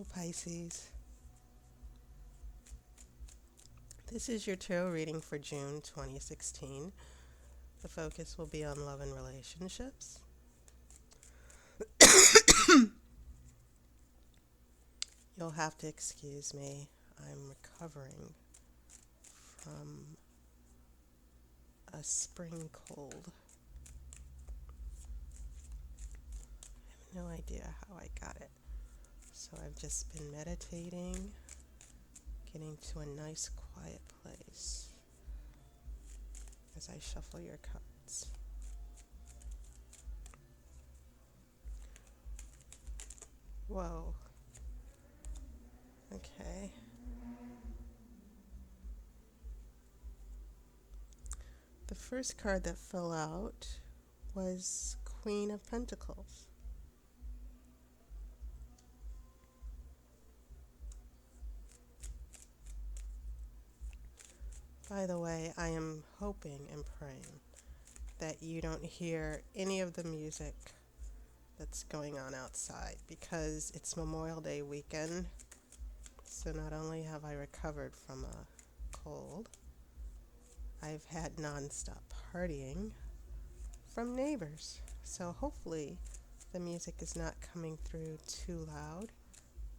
Hello, Pisces. This is your tarot reading for June 2016. The focus will be on love and relationships. You'll have to excuse me. I'm recovering from a spring cold. I have no idea how I got it. So I've just been meditating, getting to a nice quiet place as I shuffle your cards. Whoa. Okay. The first card that fell out was Queen of Pentacles. By the way, I am hoping and praying that you don't hear any of the music that's going on outside because it's Memorial Day weekend. So not only have I recovered from a cold, I've had nonstop partying from neighbors. So hopefully the music is not coming through too loud.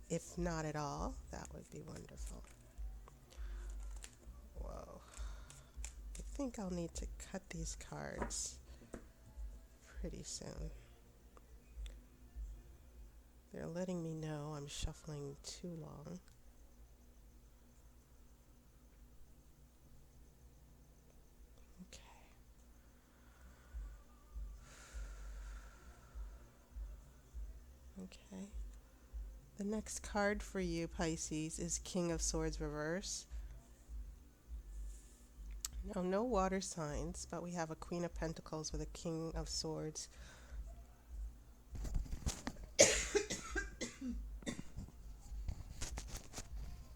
If not at all, that would be wonderful. Whoa. I think I'll need to cut these cards pretty soon. They're letting me know I'm shuffling too long. Okay. The next card for you, Pisces, is King of Swords reverse. Now, no water signs, but we have a Queen of Pentacles with a King of Swords.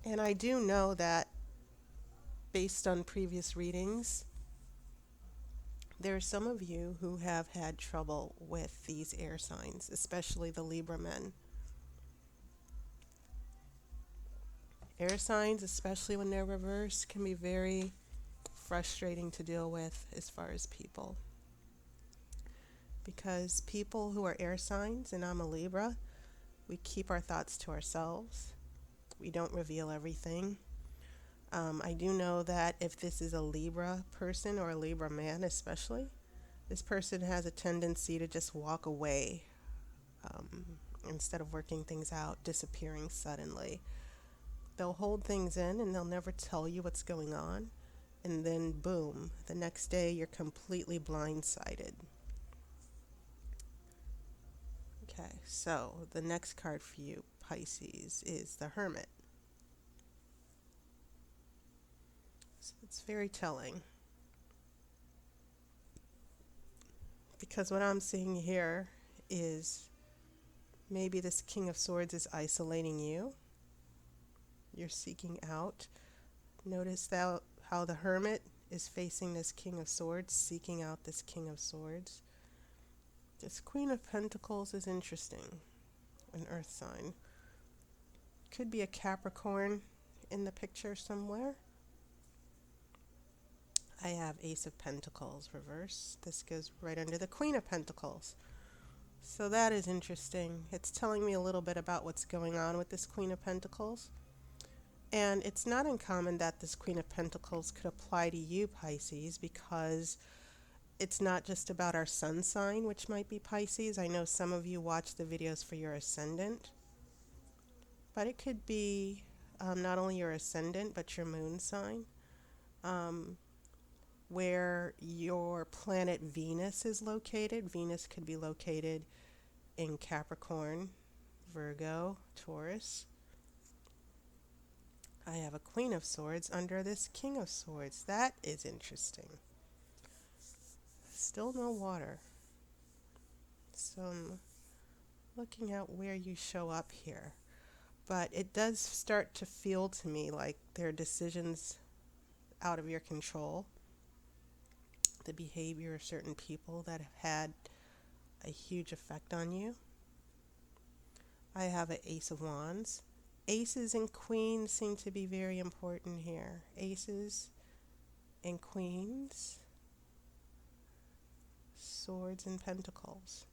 And I do know that based on previous readings, there are some of you who have had trouble with these air signs, especially the Libra men. Air signs, especially when they're reversed, can be very frustrating to deal with as far as people. Because people who are air signs, and I'm a Libra, we keep our thoughts to ourselves. We don't reveal everything. I do know that if this is a Libra person or a Libra man especially, this person has a tendency to just walk away instead of working things out, disappearing suddenly. They'll hold things in and they'll never tell you what's going on. And then boom, the next day you're completely blindsided. Okay, so the next card for you, Pisces, is the Hermit. So it's very telling. Because what I'm seeing here is maybe this King of Swords is isolating you. You're seeking out. Notice that how the Hermit is facing this King of Swords, seeking out this King of Swords. This Queen of Pentacles is interesting. An earth sign. Could be a Capricorn in the picture somewhere. I have Ace of Pentacles reverse. This goes right under the Queen of Pentacles. So that is interesting. It's telling me a little bit about what's going on with this Queen of Pentacles. And it's not uncommon that this Queen of Pentacles could apply to you, Pisces, because it's not just about our sun sign, which might be Pisces. I know some of you watch the videos for your ascendant. But it could be not only your ascendant, but your moon sign. Where your planet Venus is located. Venus could be located in Capricorn, Virgo, Taurus. I have a Queen of Swords under this King of Swords. That is interesting. Still no water. So I'm looking at where you show up here. But it does start to feel to me like there are decisions out of your control. The behavior of certain people that have had a huge effect on you. I have an Ace of Wands. Aces and queens seem to be very important here. Aces and queens, swords and pentacles.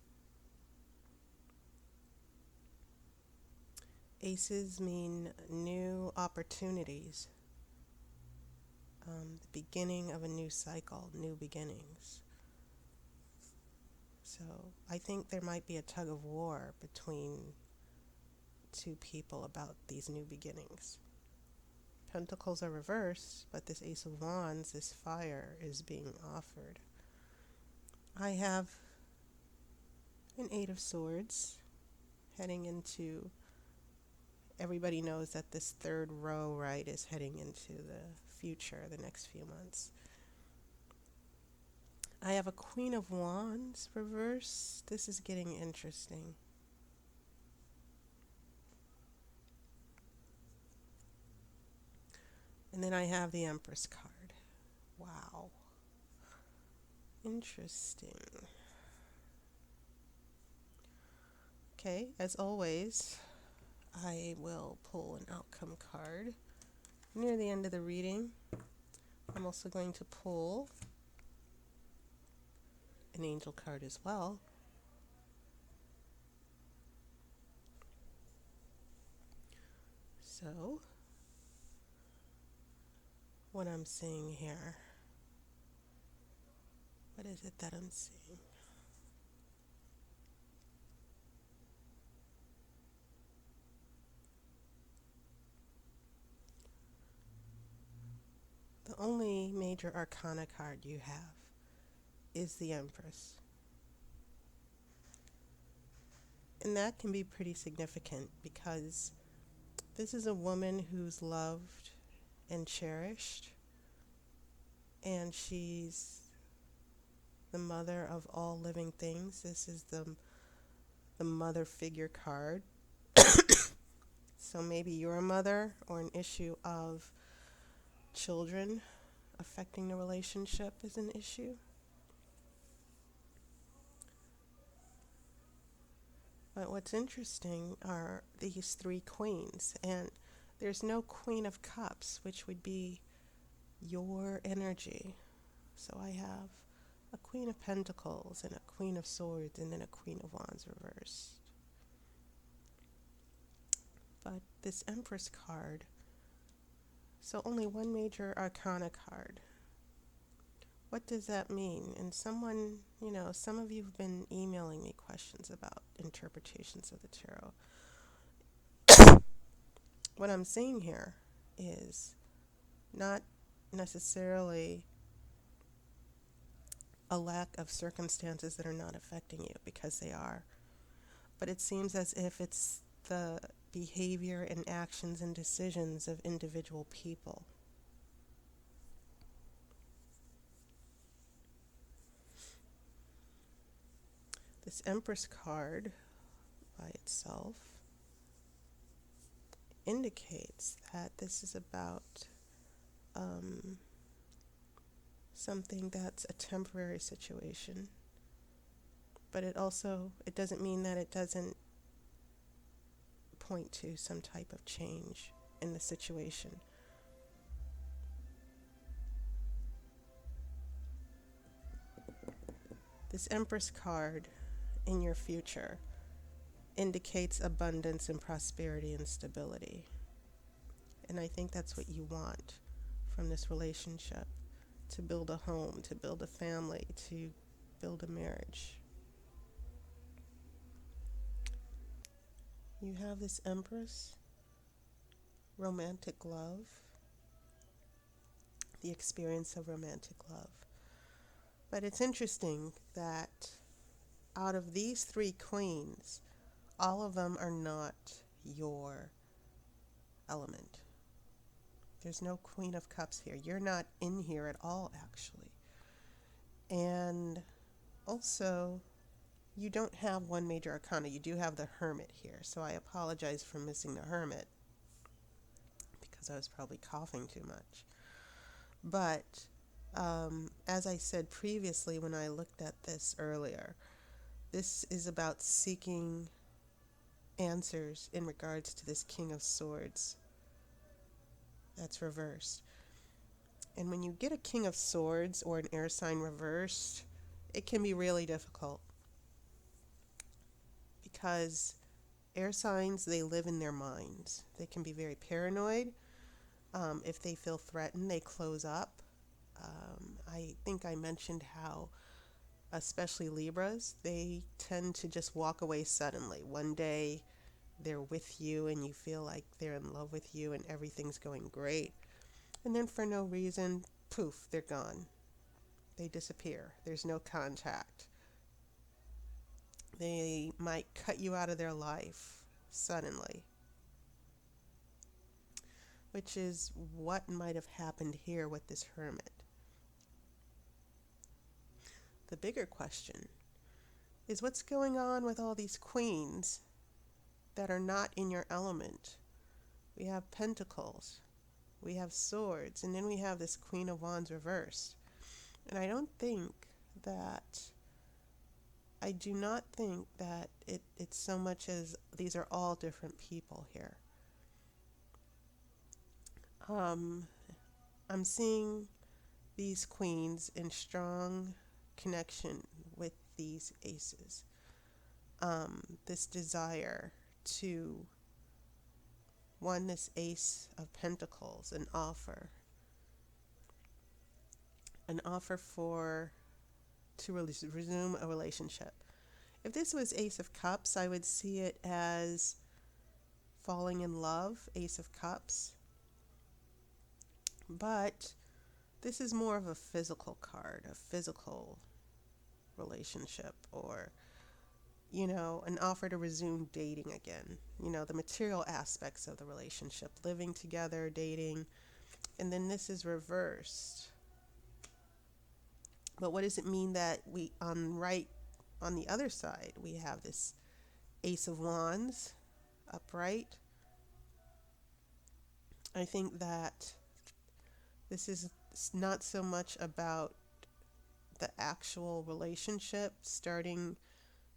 Aces mean new opportunities, the beginning of a new cycle, new beginnings. So I think there might be a tug of war between two people about these new beginnings. Pentacles are reversed, but this Ace of Wands, this fire, is being offered. I have an Eight of Swords heading into, everybody knows that this third row, right, is heading into the future, the next few months. I have a Queen of Wands reverse. This is getting interesting. And then I have the Empress card. Wow. Interesting. Okay, as always, I will pull an outcome card near the end of the reading. I'm also going to pull an angel card as well. So, what I'm seeing here, what is it that I'm seeing? The only major arcana card you have is the Empress. And that can be pretty significant because this is a woman who's loved and cherished, and she's the mother of all living things. This is the mother figure card. So maybe you're a mother, or an issue of children affecting the relationship is an issue. But what's interesting are these three queens, and there's no Queen of Cups, which would be your energy. So I have a Queen of Pentacles and a Queen of Swords and then a Queen of Wands reversed. But this Empress card, so only one major arcana card. What does that mean? And someone, some of you have been emailing me questions about interpretations of the tarot. What I'm seeing here is not necessarily a lack of circumstances that are not affecting you, because they are. But it seems as if it's the behavior and actions and decisions of individual people. This Empress card by itself indicates that this is about something that's a temporary situation. But it doesn't mean that it doesn't point to some type of change in the situation. This Empress card in your future indicates abundance and prosperity and stability. And I think that's what you want from this relationship, to build a home, to build a family, to build a marriage. You have this Empress, romantic love, the experience of romantic love. But it's interesting that out of these three queens, all of them are not your element. There's no Queen of Cups here. You're not in here at all, actually. And also, you don't have one major arcana. You do have the Hermit here. So I apologize for missing the Hermit, because I was probably coughing too much. But as I said previously when I looked at this earlier, this is about seeking answers in regards to this King of Swords that's reversed. And when you get a King of Swords or an air sign reversed, it can be really difficult because air signs, they live in their minds. They can be very paranoid. If they feel threatened, they close up. I think I mentioned how, especially Libras, they tend to just walk away suddenly. One day they're with you and you feel like they're in love with you and everything's going great. And then for no reason, poof, they're gone. They disappear. There's no contact. They might cut you out of their life suddenly, which is what might have happened here with this hermit. The bigger question is what's going on with all these queens that are not in your element? We have pentacles, we have swords, and then we have this Queen of Wands reversed. And I do not think that it's so much as these are all different people here. I'm seeing these queens in strong connection with these aces. This desire to, one, this Ace of Pentacles, an offer to resume a relationship. If this was Ace of Cups, I would see it as falling in love, Ace of Cups. But this is more of a physical card, a physical relationship, or, an offer to resume dating again. The material aspects of the relationship, living together, dating. And then this is reversed. But what does it mean that on the other side, we have this Ace of Wands upright? I think that this is not so much about the actual relationship, starting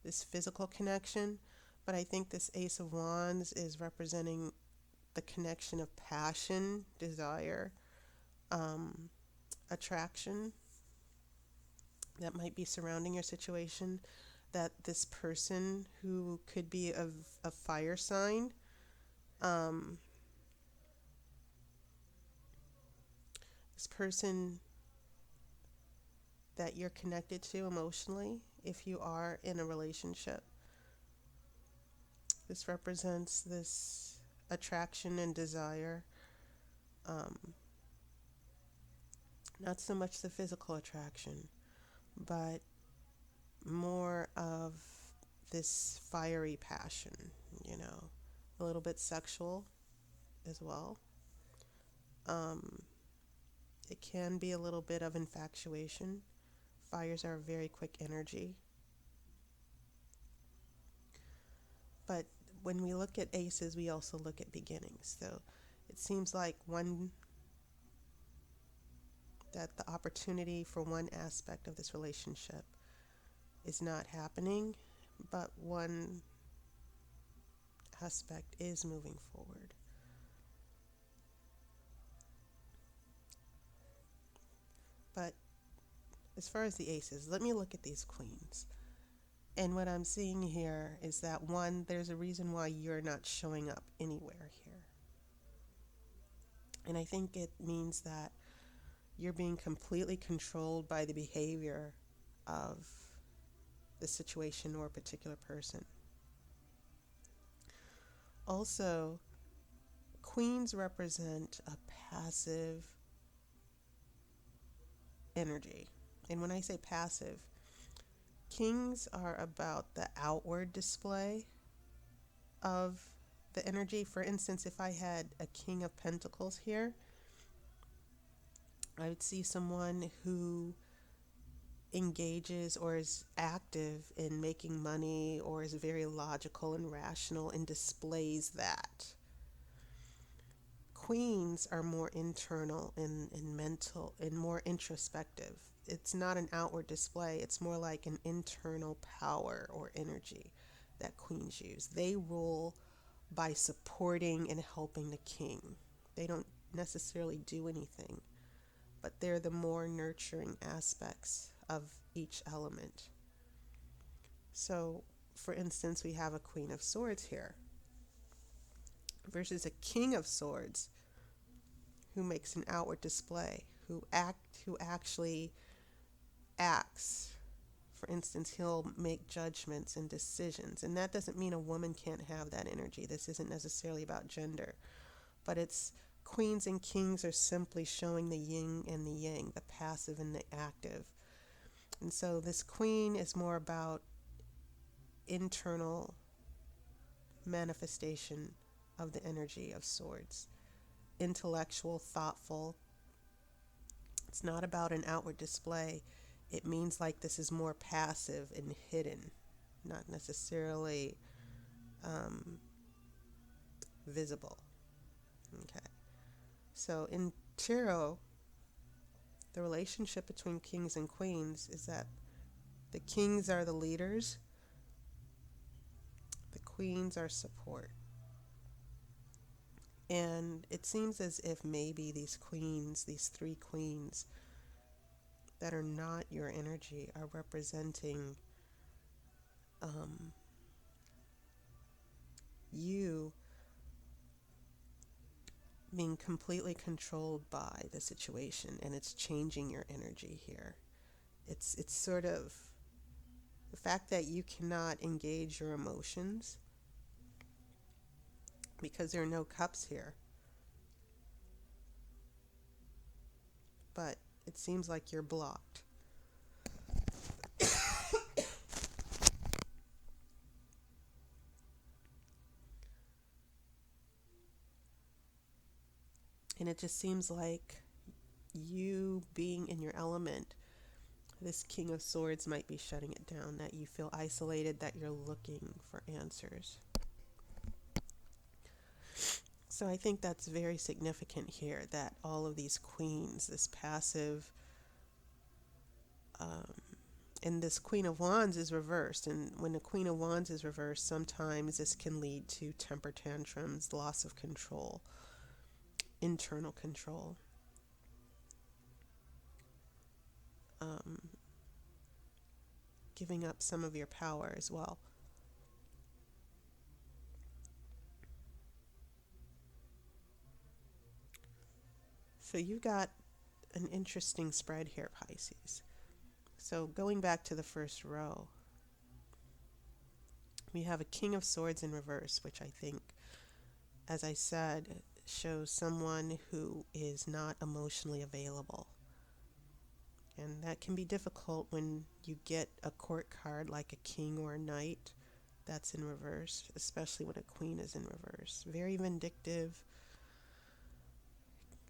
this physical connection, but I think this Ace of Wands is representing the connection of passion, desire, attraction that might be surrounding your situation, that this person who could be of a fire sign, this person that you're connected to emotionally, if you are in a relationship, this represents this attraction and desire, not so much the physical attraction, but more of this fiery passion, a little bit sexual as well. It can be a little bit of infatuation. Fires are a very quick energy. But when we look at aces, we also look at beginnings. So it seems like that the opportunity for one aspect of this relationship is not happening, but one aspect is moving forward. But as far as the aces, let me look at these queens. And what I'm seeing here is that, one, there's a reason why you're not showing up anywhere here. And I think it means that you're being completely controlled by the behavior of the situation or a particular person. Also, queens represent a passive energy. And when I say passive, kings are about the outward display of the energy. For instance, if I had a King of Pentacles here, I would see someone who engages or is active in making money or is very logical and rational and displays that. Queens are more internal and mental and more introspective. It's not an outward display, it's more like an internal power or energy that queens use. They rule by supporting and helping the king. They don't necessarily do anything, but they're the more nurturing aspects of each element. So, for instance, we have a Queen of Swords here versus a King of Swords who makes an outward display, who actually acts. For instance, he'll make judgments and decisions, and that doesn't mean a woman can't have that energy. This isn't necessarily about gender, but it's queens and kings are simply showing the yin and the yang, the passive and the active. And so this queen is more about internal manifestation of the energy of swords, intellectual, thoughtful. It's not about an outward display. It means like this is more passive and hidden, not necessarily visible. Okay. So in tarot, the relationship between kings and queens is that the kings are the leaders, the queens are support. And it seems as if maybe these queens, these three queens that are not your energy, are representing you being completely controlled by the situation, and it's changing your energy here. It's sort of the fact that you cannot engage your emotions because there are no cups here. But it seems like you're blocked. And it just seems like you being in your element, this King of Swords might be shutting it down, that you feel isolated, that you're looking for answers. So I think that's very significant here, that all of these queens, this passive, and this Queen of Wands is reversed. And when the Queen of Wands is reversed, sometimes this can lead to temper tantrums, loss of control, internal control. Giving up some of your power as well. So you got an interesting spread here, Pisces. So going back to the first row, we have a King of Swords in reverse, which I think, as I said, shows someone who is not emotionally available. And that can be difficult when you get a court card like a king or a knight that's in reverse, especially when a queen is in reverse. Very vindictive.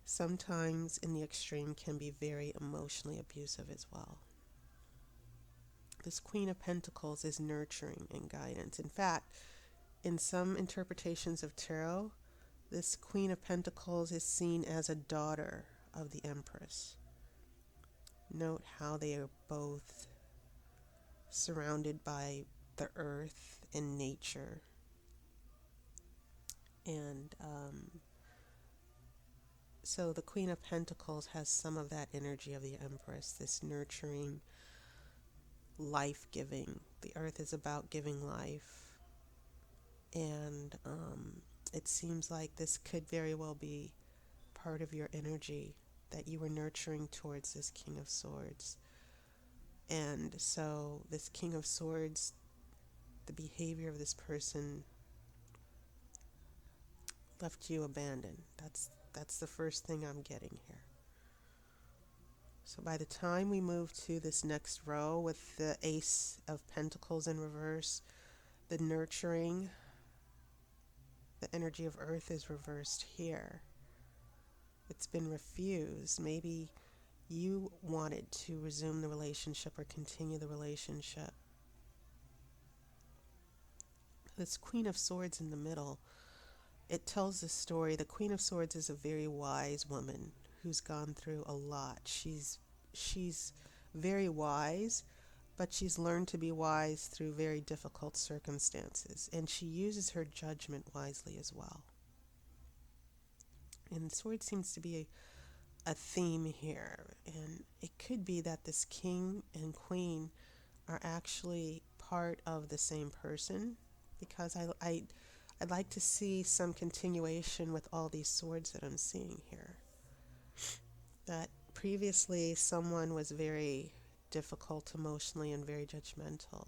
Sometimes in the extreme can be very emotionally abusive as well. This Queen of Pentacles is nurturing and guidance. In fact, in some interpretations of tarot, this Queen of Pentacles is seen as a daughter of the Empress. Note how they are both surrounded by the earth and nature. And so the Queen of Pentacles has some of that energy of the Empress, this nurturing, life-giving. The earth is about giving life. And it seems like this could very well be part of your energy that you were nurturing towards this King of Swords. And so this King of Swords, the behavior of this person left you abandoned. That's the first thing I'm getting here. So by the time we move to this next row with the Ace of Pentacles in reverse, the nurturing, the energy of Earth is reversed here. It's been refused. Maybe you wanted to resume the relationship or continue the relationship. This Queen of Swords in the middle, it tells the story. The Queen of Swords is a very wise woman who's gone through a lot. She's very wise, but she's learned to be wise through very difficult circumstances, and she uses her judgment wisely as well. And sword seems to be a theme here, and it could be that this king and queen are actually part of the same person, because I'd like to see some continuation with all these swords that I'm seeing here. That previously someone was very difficult emotionally and very judgmental.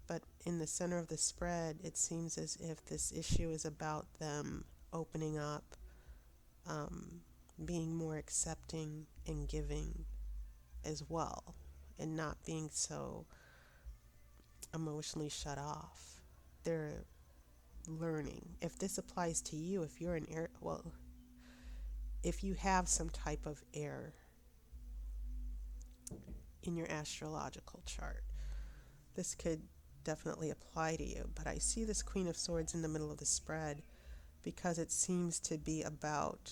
But in the center of the spread, it seems as if this issue is about them opening up, being more accepting and giving as well, and not being so emotionally shut off. They're learning. If this applies to you, if you're an air, well, if you have some type of air in your astrological chart, this could definitely apply to you. But I see this Queen of Swords in the middle of the spread because it seems to be about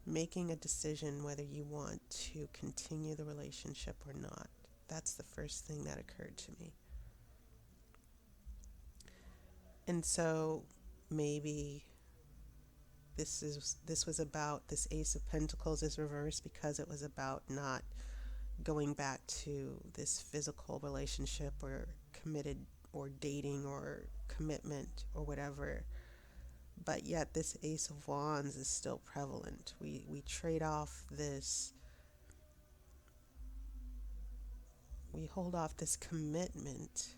making a decision whether you want to continue the relationship or not. That's the first thing that occurred to me. And so maybe this was about, this Ace of Pentacles is reversed because it was about not going back to this physical relationship or committed or dating or commitment or whatever. But yet this Ace of Wands is still prevalent. We trade off this, we hold off this commitment.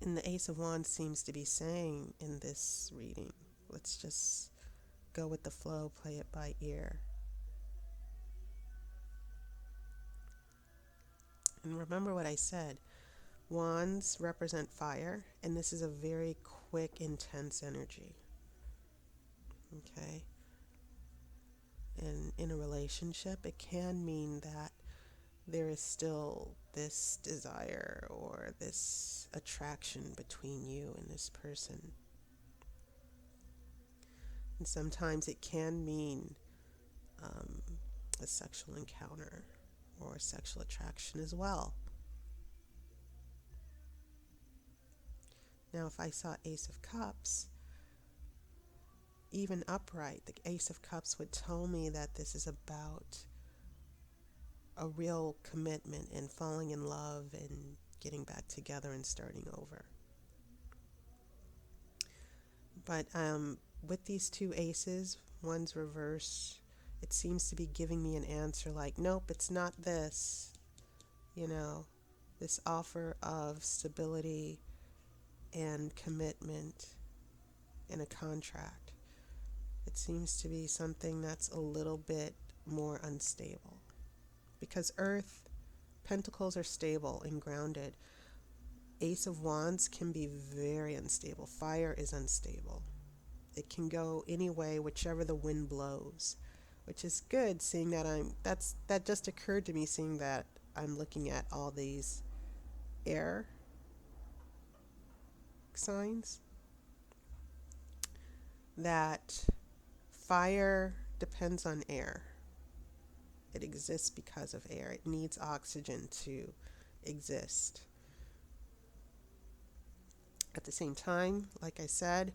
And the Ace of Wands seems to be saying in this reading, let's just go with the flow, play it by ear. And remember what I said, wands represent fire, and this is a very quick, intense energy. Okay? And in a relationship, it can mean that there is still this desire or this attraction between you and this person. And sometimes it can mean a sexual encounter or sexual attraction as well. Now, if I saw Ace of Cups, even upright, the Ace of Cups would tell me that this is about a real commitment and falling in love and getting back together and starting over. But with these two aces, one's reverse, it seems to be giving me an answer like, nope, it's not this. You know, this offer of stability and commitment in a contract. It seems to be something that's a little bit more unstable. Because Earth, Pentacles are stable and grounded. Ace of Wands can be very unstable. Fire is unstable. It can go any way, whichever the wind blows, which is good, seeing that that just occurred to me, seeing that I'm looking at all these air signs, that fire depends on air. It exists because of air. It needs oxygen to exist. At the same time, like I said,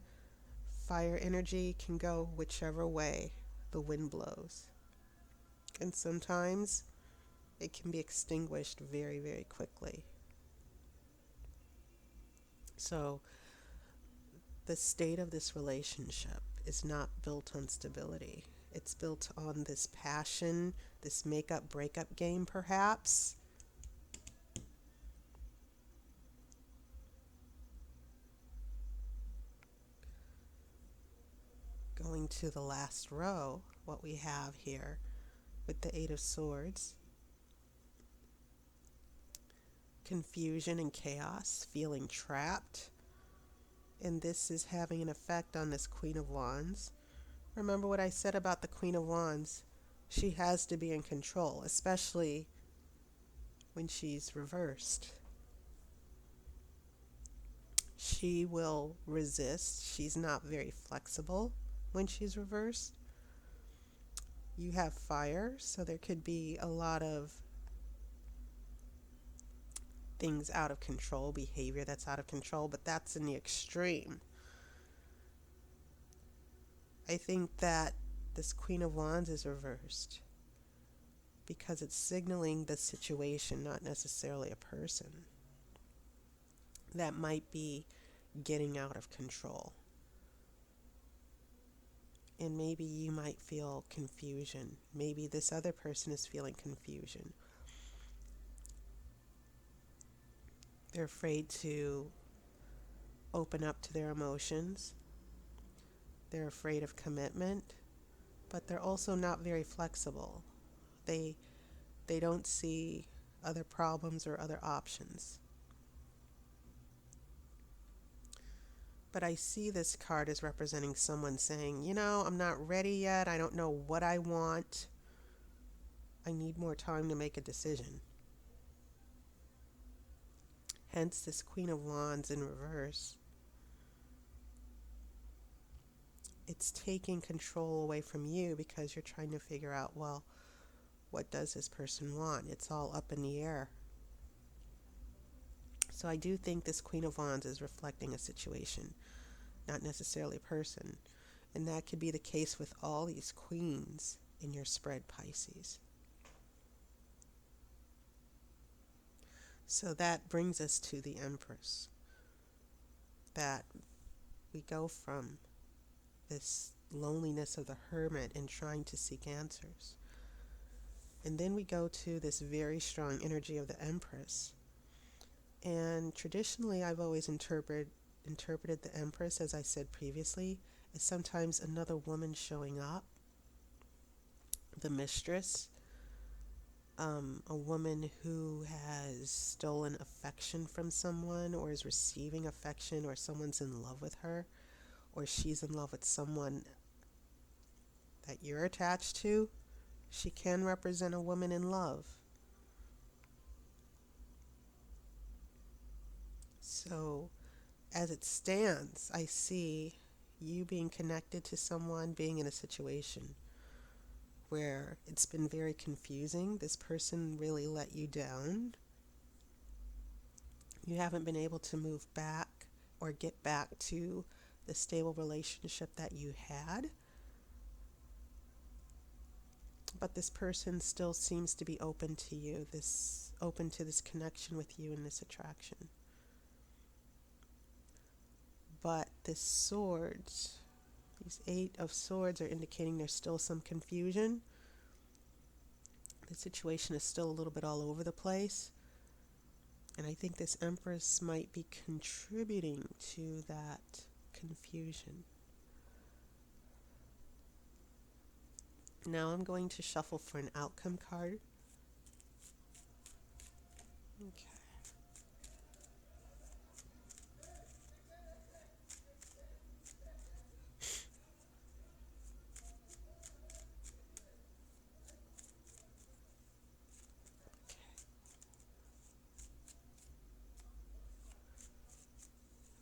fire energy can go whichever way the wind blows. And sometimes it can be extinguished very, very quickly. So the state of this relationship is not built on stability. It's built on this passion, this make-up, breakup game, perhaps. Going to the last row, what we have here with the Eight of Swords. Confusion and chaos, feeling trapped. And this is having an effect on this Queen of Wands. Remember what I said about the Queen of Wands. She has to be in control, especially when she's reversed. She will resist. She's not very flexible when she's reversed. You have fire, so there could be a lot of things out of control, behavior that's out of control, but that's in the extreme. I think that this Queen of Wands is reversed because it's signaling the situation, not necessarily a person that might be getting out of control. And maybe you might feel confusion. Maybe this other person is feeling confusion. They're afraid to open up to their emotions. They're afraid of commitment, but they're also not very flexible. They don't see other problems or other options. But I see this card as representing someone saying, I'm not ready yet. I don't know what I want. I need more time to make a decision. Hence this Queen of Wands in reverse. It's taking control away from you because you're trying to figure out, well, what does this person want? It's all up in the air. So I do think this Queen of Wands is reflecting a situation, not necessarily a person. And that could be the case with all these queens in your spread, Pisces. So that brings us to the Empress. That we go from this loneliness of the hermit and trying to seek answers. And then we go to this very strong energy of the Empress. And traditionally, I've always interpreted the Empress, as I said previously, as sometimes another woman showing up, the mistress, a woman who has stolen affection from someone or is receiving affection, or someone's in love with her, or she's in love with someone that you're attached to. She can represent a woman in love. So, as it stands, I see you being connected to someone, being in a situation where it's been very confusing. This person really let you down. You haven't been able to move back or get back to the stable relationship that you had. But this person still seems to be open to you, open to this connection with you and this attraction. But this swords, these 8 of swords are indicating there's still some confusion. The situation is still a little bit all over the place. And I think this Empress might be contributing to that confusion. Now I'm going to shuffle for an outcome card. Okay.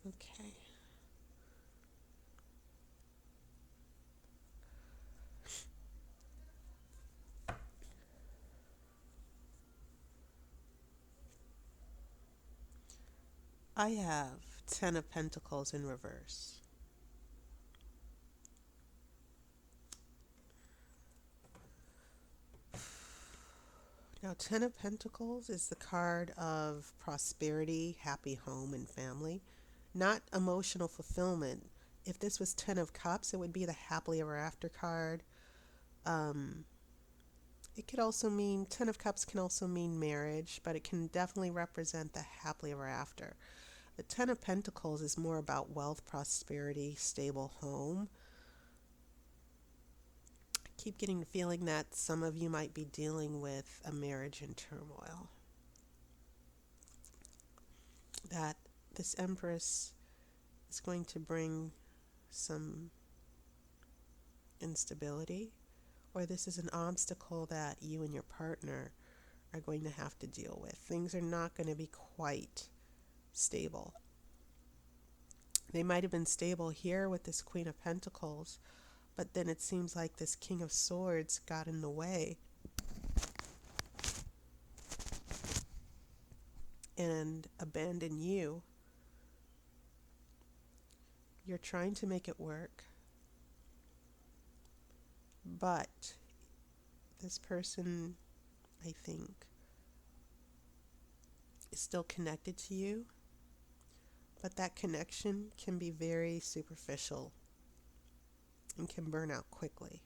Okay. I have 10 of Pentacles in reverse. Now, 10 of Pentacles is the card of prosperity, happy home, and family, not emotional fulfillment. If this was 10 of Cups, it would be the happily ever after card. It could also mean, 10 of Cups can also mean marriage, but it can definitely represent the happily ever after. The 10 of Pentacles is more about wealth, prosperity, stable home. I keep getting the feeling that some of you might be dealing with a marriage in turmoil. That this Empress is going to bring some instability, or this is an obstacle that you and your partner are going to have to deal with. Things are not going to be quite stable. They might have been stable here with this Queen of Pentacles, but then it seems like this King of Swords got in the way. and abandon you. You're trying to make it work, but this person, I think, is still connected to you, but that connection can be very superficial and can burn out quickly,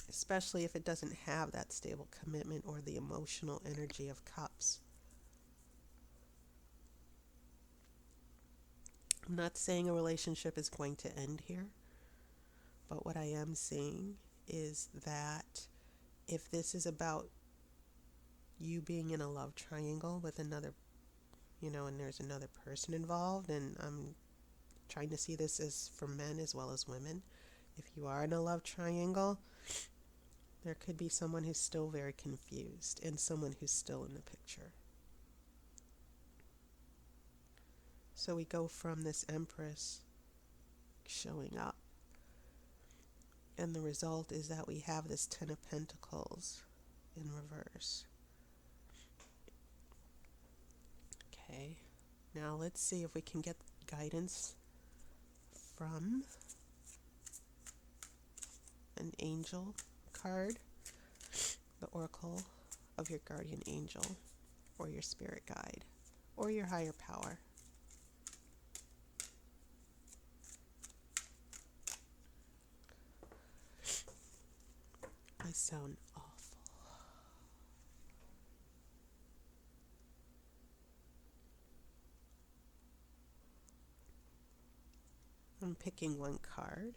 especially if it doesn't have that stable commitment or the emotional energy of cups. I'm not saying a relationship is going to end here, but what I am saying is that if this is about you being in a love triangle with another, and there's another person involved, and I'm trying to see this as for men as well as women. If you are in a love triangle, there could be someone who's still very confused and someone who's still in the picture. So we go from this Empress showing up, and the result is that we have this Ten of Pentacles in reverse. Okay, now let's see if we can get guidance from an angel card, the Oracle of your guardian angel, or your spirit guide, or your higher power. I sound awful. I'm picking one card.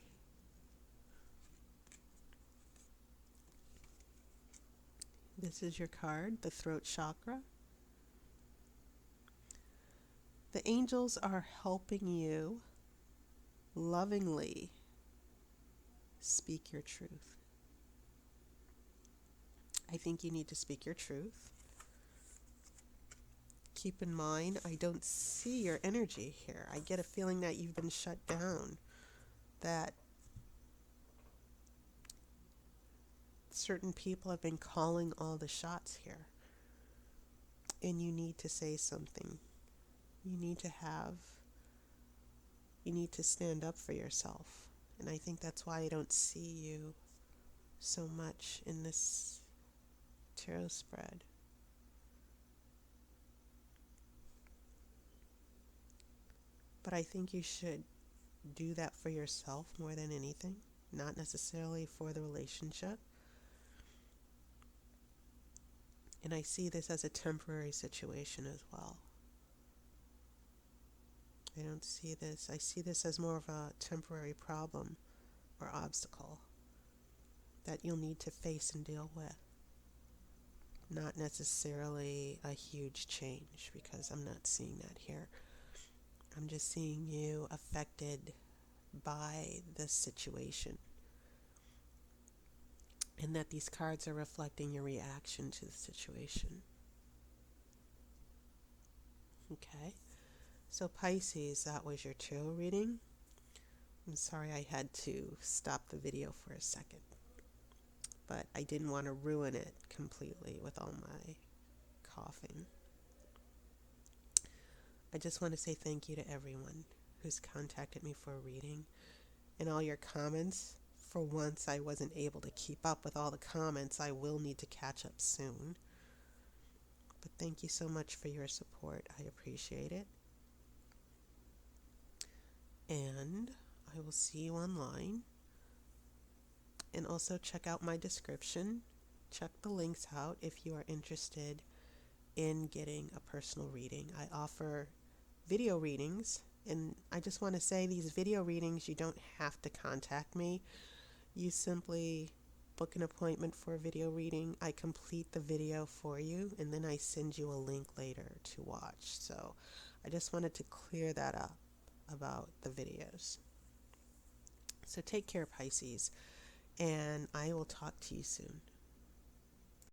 This is your card, the throat chakra. The angels are helping you lovingly speak your truth. I think you need to speak your truth. Keep in mind, I don't see your energy here. I get a feeling that you've been shut down, that certain people have been calling all the shots here, and you need to say something. You need to stand up for yourself. And I think that's why I don't see you so much in this tarot spread. But I think you should do that for yourself more than anything, not necessarily for the relationship. And I see this as a temporary situation as well. I see this as more of a temporary problem or obstacle that you'll need to face and deal with. Not necessarily a huge change, because I'm not seeing that here. I'm just seeing you affected by this situation, and that these cards are reflecting your reaction to the situation. Okay, so Pisces, that was your tarot reading. I'm sorry I had to stop the video for a second, but I didn't want to ruin it completely with all my coughing. I just want to say thank you to everyone who's contacted me for a reading, and all your comments. For once, I wasn't able to keep up with all the comments. I will need to catch up soon. But thank you so much for your support. I appreciate it. And I will see you online. And also check out my description. Check the links out if you are interested in getting a personal reading. I offer video readings, and I just want to say, these video readings, you don't have to contact me. You simply book an appointment for a video reading. I complete the video for you, and then I send you a link later to watch. So I just wanted to clear that up about the videos. So take care, Pisces, and I will talk to you soon.